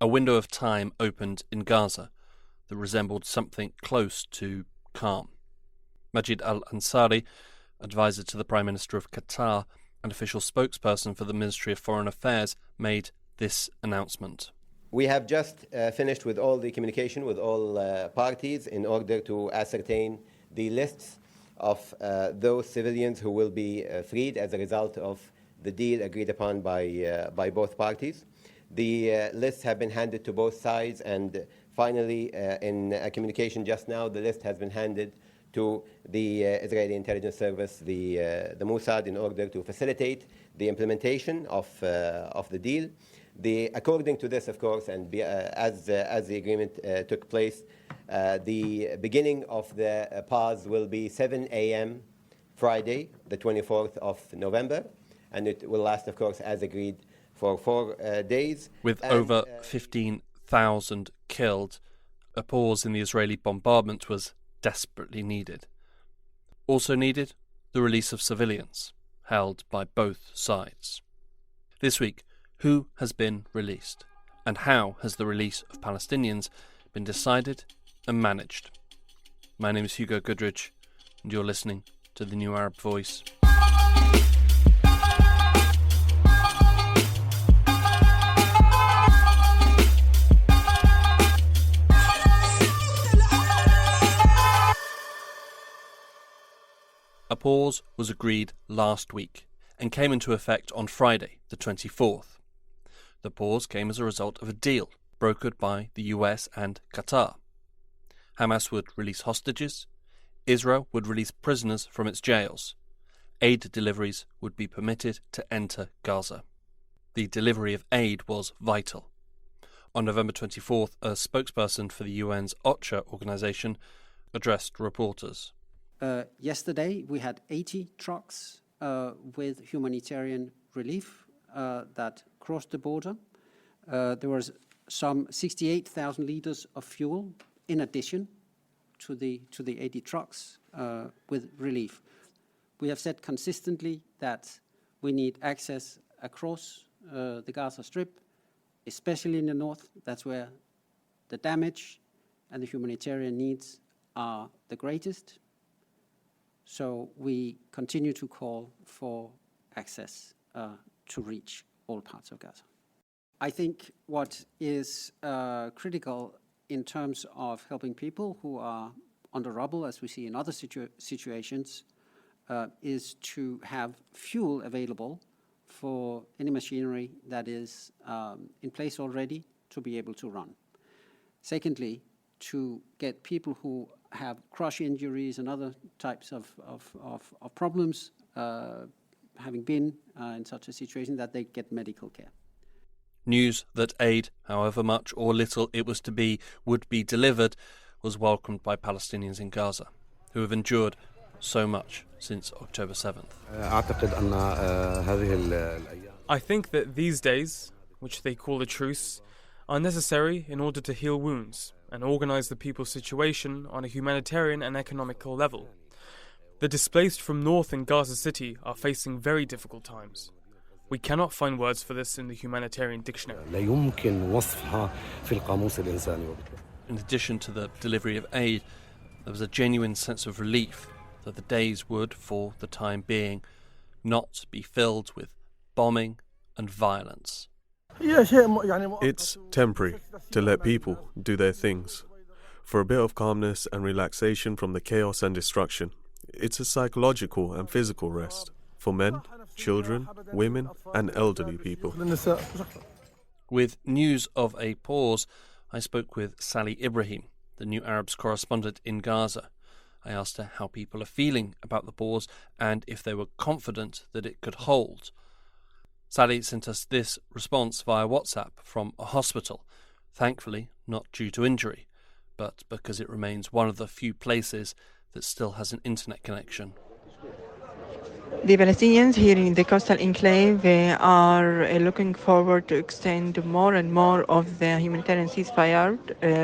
A window of time opened in Gaza that resembled something close to calm. Majid al-Ansari, advisor to the Prime Minister of Qatar and official spokesperson for the Ministry of Foreign Affairs, made this announcement. We have just finished with all the communication with all parties in order to ascertain the lists of those civilians who will be freed as a result of the deal agreed upon by both parties. The lists have been handed to both sides, and finally, in a communication just now, the list has been handed to the Israeli intelligence service, the Mossad, in order to facilitate the implementation of the deal. According to this, of course, and as the agreement took place, the beginning of the pause will be 7 a.m. Friday, the 24th of November, and it will last, of course, as agreed, for 4 days. With over 15,000 killed, a pause in the Israeli bombardment was desperately needed. Also needed, the release of civilians, held by both sides. This week, who has been released, and how has the release of Palestinians been decided and managed? My name is Hugo Goodridge, and you're listening to The New Arab Voice. A pause was agreed last week and came into effect on Friday, the 24th. The pause came as a result of a deal brokered by the US and Qatar. Hamas would release hostages, Israel would release prisoners from its jails, aid deliveries would be permitted to enter Gaza. The delivery of aid was vital. On November 24th, a spokesperson for the UN's OCHA organisation addressed reporters. Yesterday, we had 80 trucks with humanitarian relief that crossed the border. There was some 68,000 litres of fuel in addition to the 80 trucks with relief. We have said consistently that we need access across the Gaza Strip, especially in the north. That's where the damage and the humanitarian needs are the greatest. So we continue to call for access to reach all parts of Gaza. I think what is critical in terms of helping people who are under rubble, as we see in other situations, is to have fuel available for any machinery that is in place already to be able to run. Secondly, to get people who have crush injuries and other types of problems, having been in such a situation, that they get medical care. News that aid, however much or little it was to be, would be delivered was welcomed by Palestinians in Gaza, who have endured so much since October 7th. I think that these days, which they call a truce, are necessary in order to heal wounds and organize the people's situation on a humanitarian and economical level. The displaced from north in Gaza City are facing very difficult times. We cannot find words for this in the humanitarian dictionary. In addition to the delivery of aid, there was a genuine sense of relief that the days would, for the time being, not be filled with bombing and violence. It's temporary, to let people do their things. For a bit of calmness and relaxation from the chaos and destruction. It's a psychological and physical rest for men, children, women and elderly people. With news of a pause, I spoke with Sally Ibrahim, the New Arab's correspondent in Gaza. I asked her how people are feeling about the pause and if they were confident that it could hold. Sally sent us this response via WhatsApp from a hospital, thankfully not due to injury, but because it remains one of the few places that still has an internet connection. The Palestinians here in the coastal enclave are looking forward to extend more and more of the humanitarian ceasefire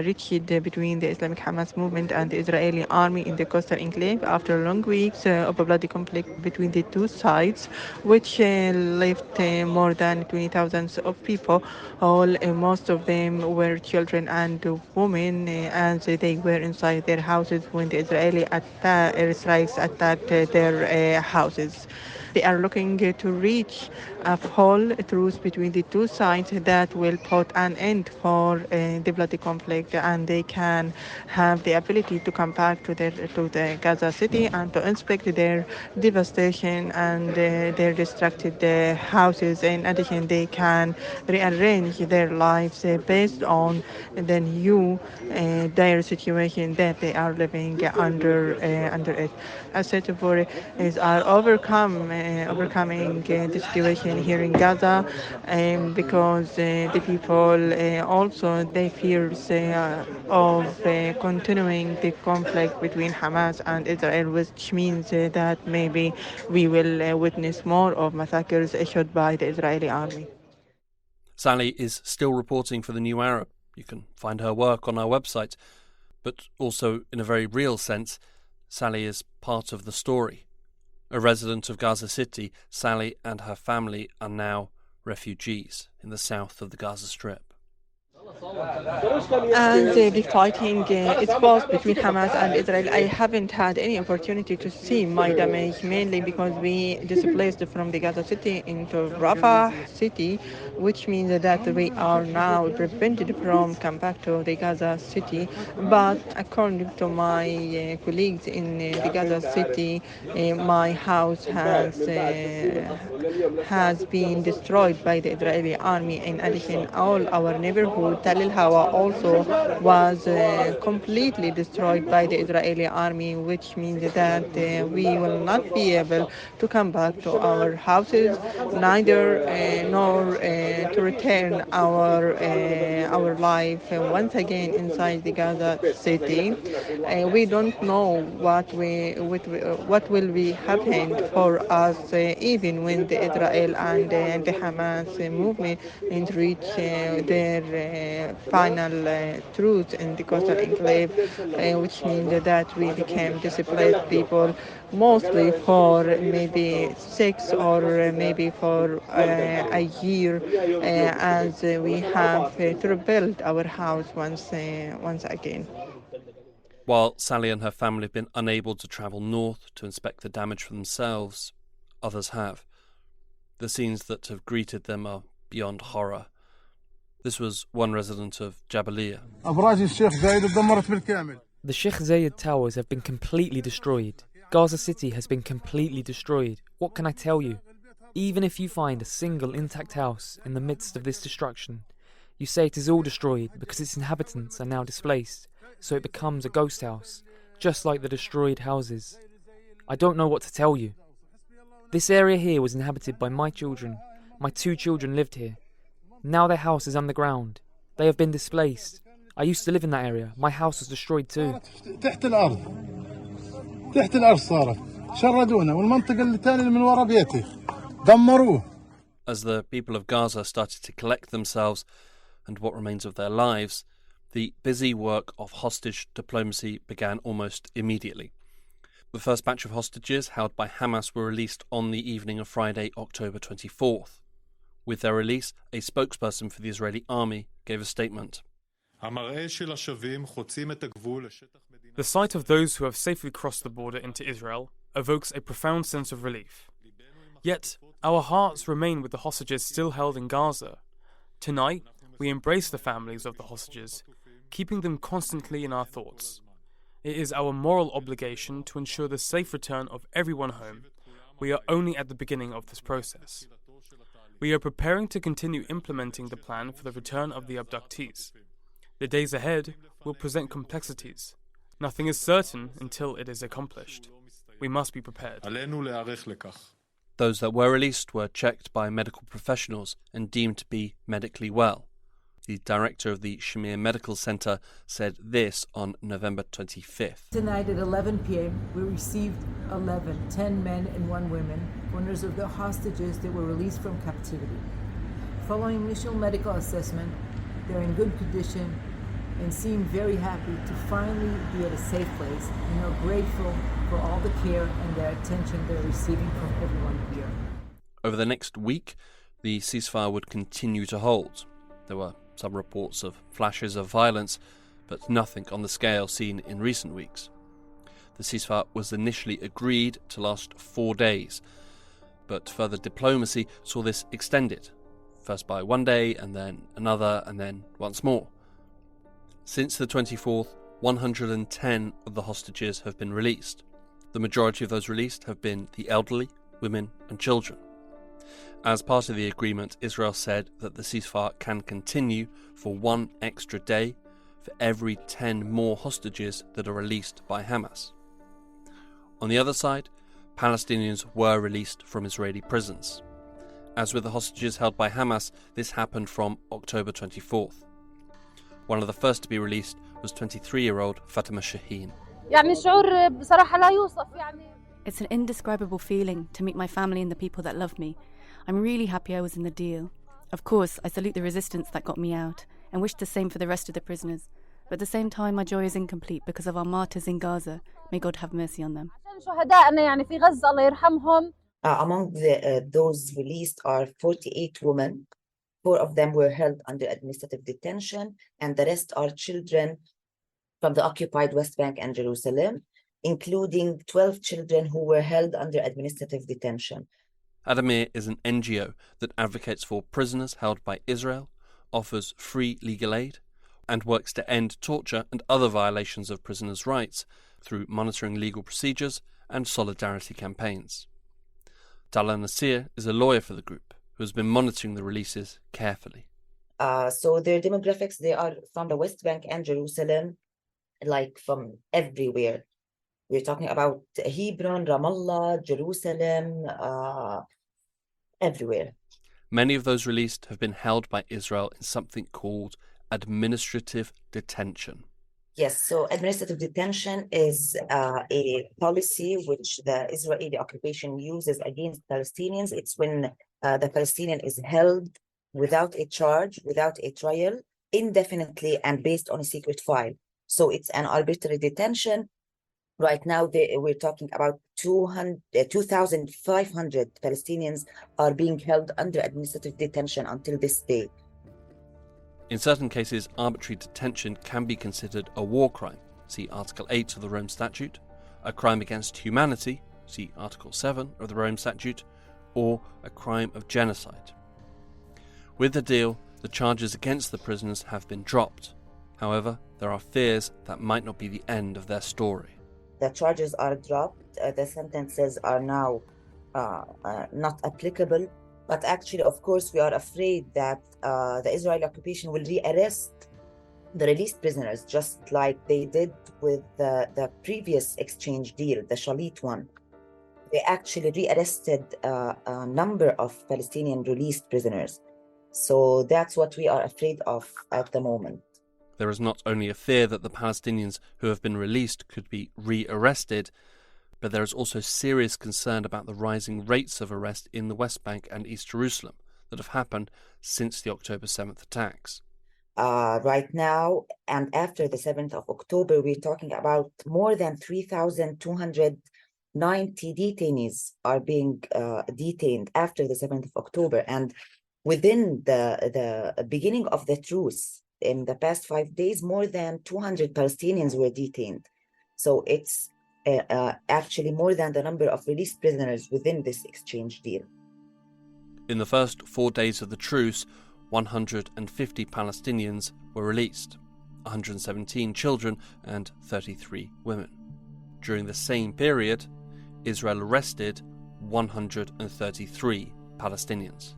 reached between the Islamic Hamas movement and the Israeli army in the coastal enclave after long weeks of a bloody conflict between the two sides, which left more than 20,000 of people. Most of them were children and women, as they were inside their houses when the Israeli airstrikes attacked their houses. They are looking to reach a full truce between the two sides that will put an end for the bloody conflict, and they can have the ability to come back to the Gaza city and to inspect their devastation and their destructed houses. In addition, they can rearrange their lives based on the new dire situation that they are living under it. As Setubori is overcoming the situation here in Gaza, because the people also they fears of continuing the conflict between Hamas and Israel, which means that maybe we will witness more of massacres issued by the Israeli army. Sally is still reporting for the New Arab. You can find her work on our website. But also, in a very real sense, Sally is part of the story. A resident of Gaza City, Sally and her family are now refugees in the south of the Gaza Strip. And the fighting is paused between Hamas and Israel. I haven't had any opportunity to see my damage, mainly because we displaced from the Gaza city into Rafah city, which means that we are now prevented from come back to the Gaza city. But according to my colleagues in the Gaza city, my house has been destroyed by the Israeli army. In addition, all our neighborhood, Tal al-Hawa, also was completely destroyed by the Israeli army, which means that we will not be able to come back to our houses, neither nor to return our life once again inside the Gaza city. We don't know what will be happening for us, even when the Israel and the Hamas movement reach their final truth in the coastal enclave, which means that we became displaced people, mostly for maybe 6 or maybe for a year, as we have to rebuild our house once again. While Sally and her family have been unable to travel north to inspect the damage for themselves, others have. The scenes that have greeted them are beyond horror. This was one resident of Jabalia. The Sheikh Zayed towers have been completely destroyed. Gaza City has been completely destroyed. What can I tell you? Even if you find a single intact house in the midst of this destruction, you say it is all destroyed because its inhabitants are now displaced, so it becomes a ghost house, just like the destroyed houses. I don't know what to tell you. This area here was inhabited by my children. My 2 children lived here. Now their house is underground. They have been displaced. I used to live in that area. My house was destroyed too. As the people of Gaza started to collect themselves and what remains of their lives, the busy work of hostage diplomacy began almost immediately. The first batch of hostages held by Hamas were released on the evening of Friday, October 24th. With their release, a spokesperson for the Israeli army gave a statement. The sight of those who have safely crossed the border into Israel evokes a profound sense of relief. Yet, our hearts remain with the hostages still held in Gaza. Tonight, we embrace the families of the hostages, keeping them constantly in our thoughts. It is our moral obligation to ensure the safe return of everyone home. We are only at the beginning of this process. We are preparing to continue implementing the plan for the return of the abductees. The days ahead will present complexities. Nothing is certain until it is accomplished. We must be prepared. Those that were released were checked by medical professionals and deemed to be medically well. The director of the Shamir Medical Center said this on November 25th. Tonight at 11 p.m. we received 10 men and 1 woman, owners of the hostages that were released from captivity. Following initial medical assessment, they're in good condition and seem very happy to finally be at a safe place, and are grateful for all the care and the attention they're receiving from everyone here. Over the next week, the ceasefire would continue to hold. There were some reports of flashes of violence, but nothing on the scale seen in recent weeks. The ceasefire was initially agreed to last 4 days, but further diplomacy saw this extended, first by 1 day and then another and then once more. Since the 24th, 110 of the hostages have been released. The majority of those released have been the elderly, women and children. As part of the agreement, Israel said that the ceasefire can continue for 1 extra day for every 10 more hostages that are released by Hamas. On the other side, Palestinians were released from Israeli prisons. As with the hostages held by Hamas, this happened from October 24th. One of the first to be released was 23-year-old Fatima Shaheen. It's an indescribable feeling to meet my family and the people that love me. I'm really happy I was in the deal. Of course, I salute the resistance that got me out and wish the same for the rest of the prisoners. But at the same time, my joy is incomplete because of our martyrs in Gaza. May God have mercy on them. Among those released are 48 women. 4 of them were held under administrative detention, and the rest are children from the occupied West Bank and Jerusalem, including 12 children who were held under administrative detention. Adamir is an NGO that advocates for prisoners held by Israel, offers free legal aid, and works to end torture and other violations of prisoners' rights through monitoring legal procedures and solidarity campaigns. Talal Nasir is a lawyer for the group who has been monitoring the releases carefully. So their demographics, they are from the West Bank and Jerusalem, like from everywhere. We're talking about Hebron, Ramallah, Jerusalem, everywhere. Many of those released have been held by Israel in something called administrative detention. Yes, so administrative detention is a policy which the Israeli occupation uses against Palestinians. It's when the Palestinian is held without a charge, without a trial, indefinitely and based on a secret file. So it's an arbitrary detention. Right now, we're talking about 2,500 Palestinians are being held under administrative detention until this day. In certain cases, arbitrary detention can be considered a war crime, see Article 8 of the Rome Statute, a crime against humanity, see Article 7 of the Rome Statute, or a crime of genocide. With the deal, the charges against the prisoners have been dropped. However, there are fears that might not be the end of their story. The charges are dropped, the sentences are now not applicable, but actually, of course, we are afraid that the Israeli occupation will rearrest the released prisoners, just like they did with the previous exchange deal, the Shalit one. They actually rearrested a number of Palestinian released prisoners. So that's what we are afraid of at the moment. There is not only a fear that the Palestinians who have been released could be re-arrested, but there is also serious concern about the rising rates of arrest in the West Bank and East Jerusalem that have happened since the October 7th attacks. Right now, and after the 7th of October, we're talking about more than 3,290 detainees are being detained after the 7th of October. And within the beginning of the truce, in the past 5 days, more than 200 Palestinians were detained. So it's actually more than the number of released prisoners within this exchange deal. In the first 4 days of the truce, 150 Palestinians were released, 117 children and 33 women. During the same period, Israel arrested 133 Palestinians.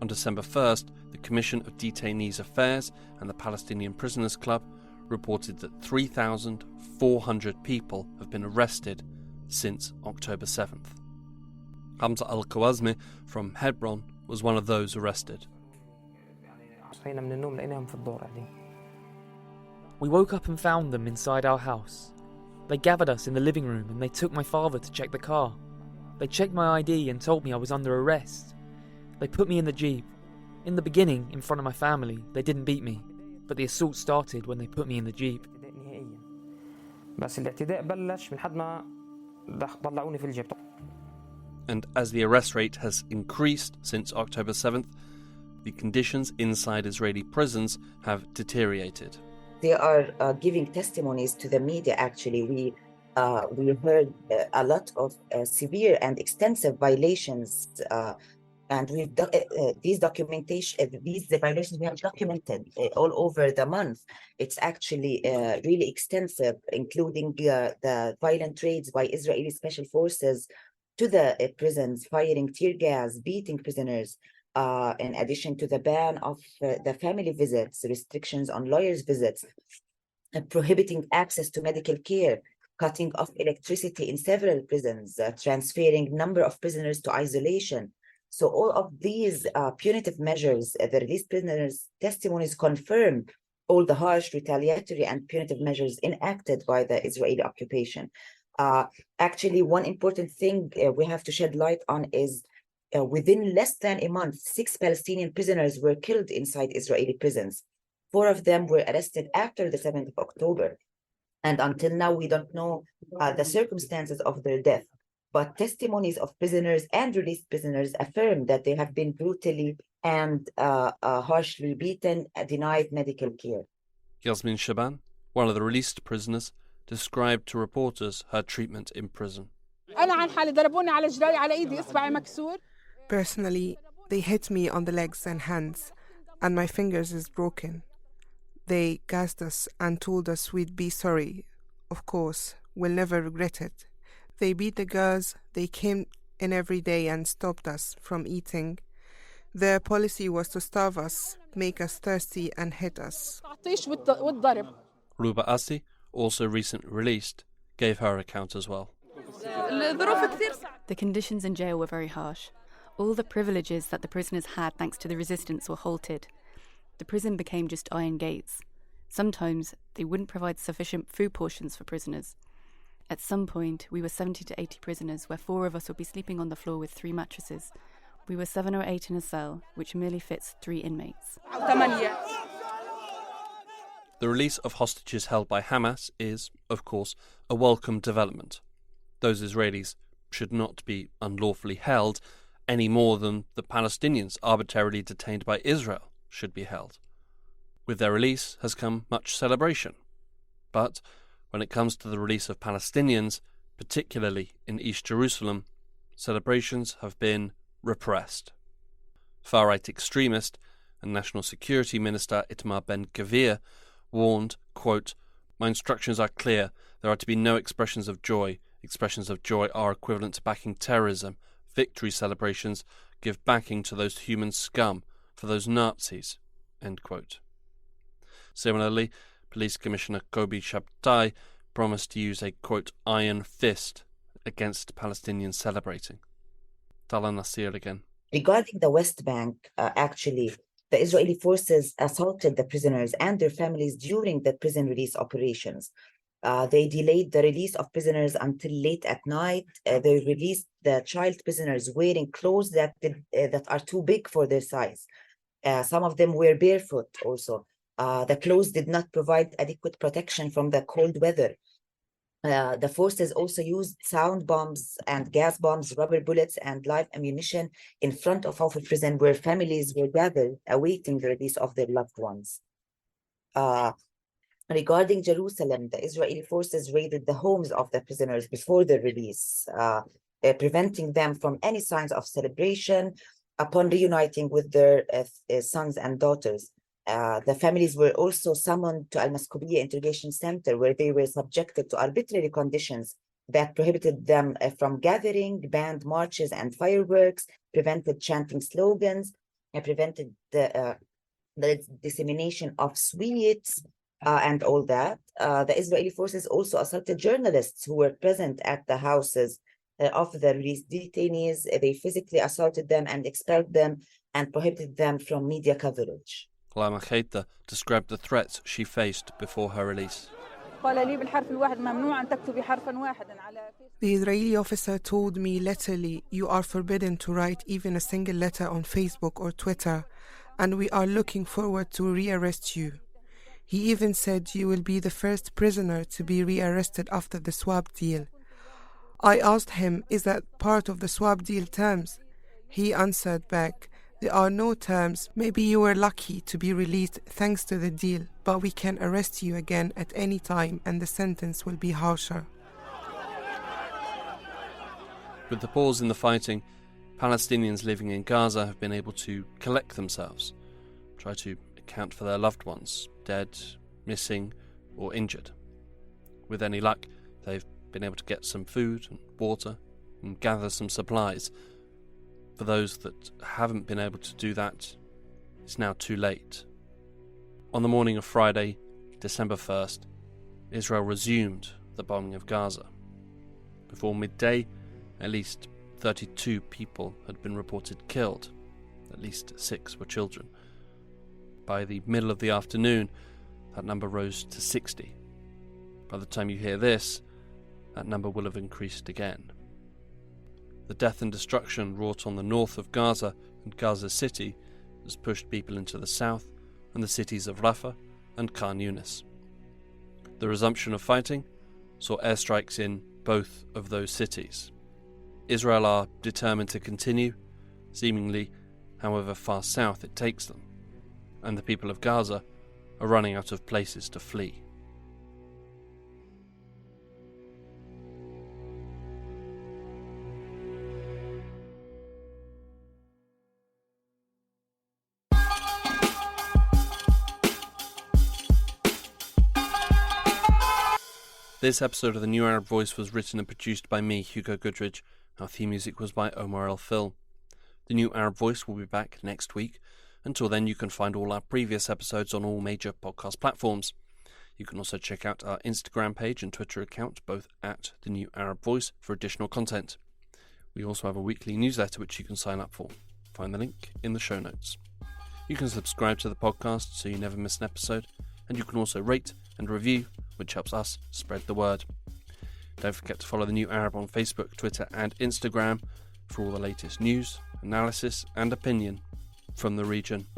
On December 1st, the Commission of Detainees Affairs and the Palestinian Prisoners Club reported that 3,400 people have been arrested since October 7th. Hamza al-Kawazmi from Hebron was one of those arrested. We woke up and found them inside our house. They gathered us in the living room and they took my father to check the car. They checked my ID and told me I was under arrest. They put me in the jeep. In the beginning, in front of my family, they didn't beat me, but the assault started when they put me in the jeep. And as the arrest rate has increased since October 7th, the conditions inside Israeli prisons have deteriorated. They are giving testimonies to the media. Actually, we heard a lot of severe and extensive violations, and we've these violations we have documented all over the month. It's actually really extensive, including the violent raids by Israeli special forces to the prisons, firing tear gas, beating prisoners. In addition to the ban of the family visits, restrictions on lawyers' visits, prohibiting access to medical care, cutting off electricity in several prisons, transferring number of prisoners to isolation. So all of these punitive measures, the released prisoners' testimonies confirm all the harsh, retaliatory, and punitive measures enacted by the Israeli occupation. Actually, one important thing we have to shed light on is within less than a month, 6 Palestinian prisoners were killed inside Israeli prisons. 4 of them were arrested after the 7th of October. And until now, we don't know the circumstances of their death. But testimonies of prisoners and released prisoners affirm that they have been brutally and harshly beaten, denied medical care. Yasmin Shaban, one of the released prisoners, described to reporters her treatment in prison. Personally, they hit me on the legs and hands, and my fingers is broken. They gassed us and told us we'd be sorry. Of course, we'll never regret it. They beat the girls. They came in every day and stopped us from eating. Their policy was to starve us, make us thirsty, and hit us. Ruba Asi, also recently released, gave her account as well. The conditions in jail were very harsh. All the privileges that the prisoners had thanks to the resistance were halted. The prison became just iron gates. Sometimes they wouldn't provide sufficient food portions for prisoners. At some point, we were 70 to 80 prisoners, where 4 of us would be sleeping on the floor with 3 mattresses. We were 7 or 8 in a cell, which merely fits 3 inmates. The release of hostages held by Hamas is, of course, a welcome development. Those Israelis should not be unlawfully held any more than the Palestinians arbitrarily detained by Israel should be held. With their release has come much celebration. But when it comes to the release of Palestinians, particularly in East Jerusalem, celebrations have been repressed. Far-right extremist and National Security Minister Itamar Ben-Gvir warned, quote, "My instructions are clear. There are to be no expressions of joy. Expressions of joy are equivalent to backing terrorism. Victory celebrations give backing to those human scum, for those Nazis," end quote. Similarly, Police Commissioner Kobi Shabtai promised to use a, quote, iron fist against Palestinians celebrating. Tala Nasir again. Regarding the West Bank, actually, the Israeli forces assaulted the prisoners and their families during the prison release operations. They delayed the release of prisoners until late at night. They released the child prisoners wearing clothes that are too big for their size. Some of them were barefoot also. The clothes did not provide adequate protection from the cold weather. The forces also used sound bombs and gas bombs, rubber bullets, and live ammunition in front of Hof prison, where families were gathered awaiting the release of their loved ones. Regarding Jerusalem, the Israeli forces raided the homes of the prisoners before their release, preventing them from any signs of celebration upon reuniting with their sons and daughters. The families were also summoned to Al-Maskubiya Interrogation Center, where they were subjected to arbitrary conditions that prohibited them from gathering, banned marches and fireworks, prevented chanting slogans, and prevented the dissemination of sweets, and all that. The Israeli forces also assaulted journalists who were present at the houses of the released detainees. They physically assaulted them and expelled them and prohibited them from media coverage. Lama Keita described the threats she faced before her release. The Israeli officer told me literally, "You are forbidden to write even a single letter on Facebook or Twitter, and we are looking forward to rearrest you." He even said, "You will be the first prisoner to be rearrested after the swap deal." I asked him, "Is that part of the swap deal terms?" He answered back, "There are no terms. Maybe you were lucky to be released thanks to the deal, but we can arrest you again at any time and the sentence will be harsher." With the pause in the fighting, Palestinians living in Gaza have been able to collect themselves, try to account for their loved ones, dead, missing, or injured. With any luck, they've been able to get some food and water and gather some supplies. For those that haven't been able to do that, it's now too late. On the morning of Friday, December 1st, Israel resumed the bombing of Gaza. Before midday, at least 32 people had been reported killed. At least 6 were children. By the middle of the afternoon, that number rose to 60. By the time you hear this, that number will have increased again. The death and destruction wrought on the north of Gaza and Gaza City has pushed people into the south and the cities of Rafah and Khan Yunis. The resumption of fighting saw airstrikes in both of those cities. Israel are determined to continue, seemingly however far south it takes them, and the people of Gaza are running out of places to flee. This episode of The New Arab Voice was written and produced by me, Hugo Goodridge. Our theme music was by Omar El Phil. The New Arab Voice will be back next week. Until then, you can find all our previous episodes on all major podcast platforms. You can also check out our Instagram page and Twitter account, both at The New Arab Voice, for additional content. We also have a weekly newsletter which you can sign up for. Find the link in the show notes. You can subscribe to the podcast so you never miss an episode, and you can also rate and review, which helps us spread the word. Don't forget to follow The New Arab on Facebook, Twitter and Instagram for all the latest news, analysis and opinion from the region.